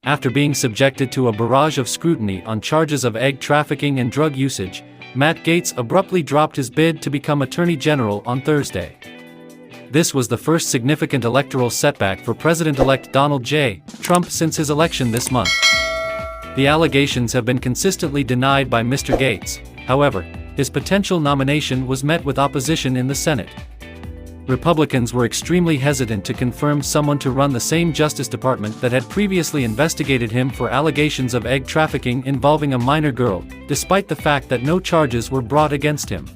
After being subjected to a barrage of scrutiny on charges of egg trafficking and drug usage, Matt Gaetz abruptly dropped his bid to become Attorney General on Thursday. This was the first significant electoral setback for President-elect Donald J. Trump since his election this month. The allegations have been consistently denied by Mr. Gaetz. However, his potential nomination was met with opposition in the Senate. Republicans were extremely hesitant to confirm someone to run the same Justice Department that had previously investigated him for allegations of egg trafficking involving a minor girl, despite the fact that no charges were brought against him.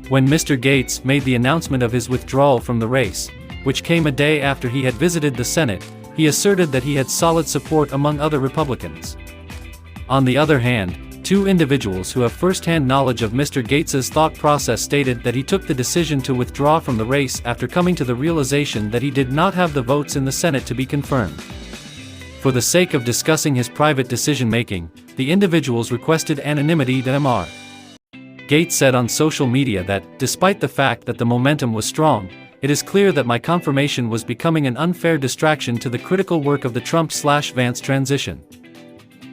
When Mr. Gaetz made the announcement of his withdrawal from the race, which came a day after he had visited the Senate, he asserted that he had solid support among other Republicans. On the other hand, two individuals who have first-hand knowledge of Mr. Gaetz's thought process stated that he took the decision to withdraw from the race after coming to the realization that he did not have the votes in the Senate to be confirmed. For the sake of discussing his private decision-making, the individuals requested anonymity to Mr. Gaetz said on social media that, despite the fact that the momentum was strong, it is clear that my confirmation was becoming an unfair distraction to the critical work of the Trump/Vance transition.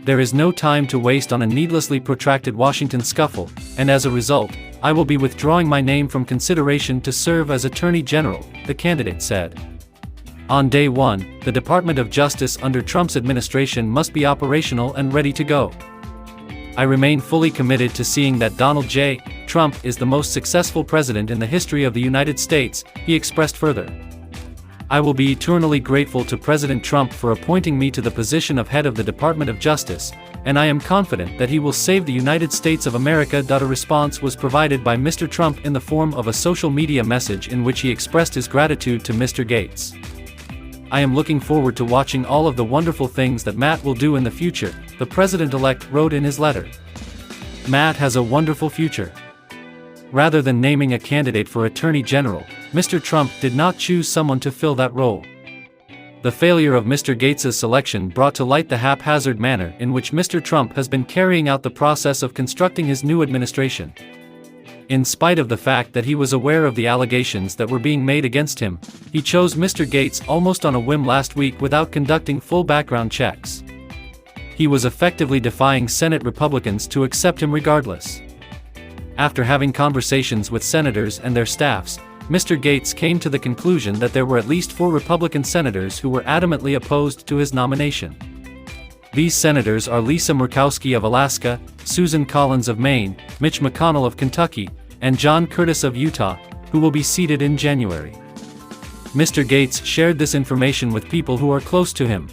There is no time to waste on a needlessly protracted Washington scuffle, and as a result, I will be withdrawing my name from consideration to serve as Attorney General, the candidate said. On day one, the Department of Justice under Trump's administration must be operational and ready to go. I remain fully committed to seeing that Donald J. Trump is the most successful president in the history of the United States, he expressed further. I will be eternally grateful to President Trump for appointing me to the position of head of the Department of Justice, and I am confident that he will save the United States of America. A response was provided by Mr. Trump in the form of a social media message in which he expressed his gratitude to Mr. Gaetz. I am looking forward to watching all of the wonderful things that Matt will do in the future, the president-elect wrote in his letter. Matt has a wonderful future. Rather than naming a candidate for Attorney General, Mr. Trump did not choose someone to fill that role. The failure of Mr. Gaetz's selection brought to light the haphazard manner in which Mr. Trump has been carrying out the process of constructing his new administration. In spite of the fact that he was aware of the allegations that were being made against him, he chose Mr. Gaetz almost on a whim last week without conducting full background checks. He was effectively defying Senate Republicans to accept him regardless. After having conversations with senators and their staffs, Mr. Gaetz came to the conclusion that there were at least 4 Republican senators who were adamantly opposed to his nomination. These senators are Lisa Murkowski of Alaska, Susan Collins of Maine, Mitch McConnell of Kentucky, and John Curtis of Utah, who will be seated in January. Mr. Gaetz shared this information with people who are close to him.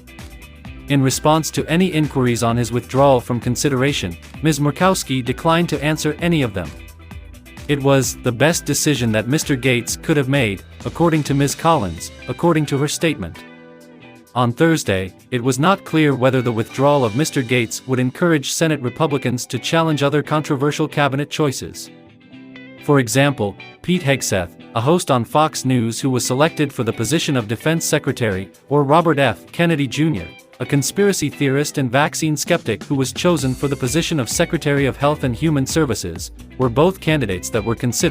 In response to any inquiries on his withdrawal from consideration, Ms. Murkowski declined to answer any of them. It was the best decision that Mr. Gaetz could have made, according to Ms. Collins, according to her statement. On Thursday, it was not clear whether the withdrawal of Mr. Gaetz would encourage Senate Republicans to challenge other controversial cabinet choices. For example, Pete Hegseth, a host on Fox News who was selected for the position of Defense Secretary, or Robert F. Kennedy Jr., a conspiracy theorist and vaccine skeptic who was chosen for the position of Secretary of Health and Human Services, were both candidates that were considered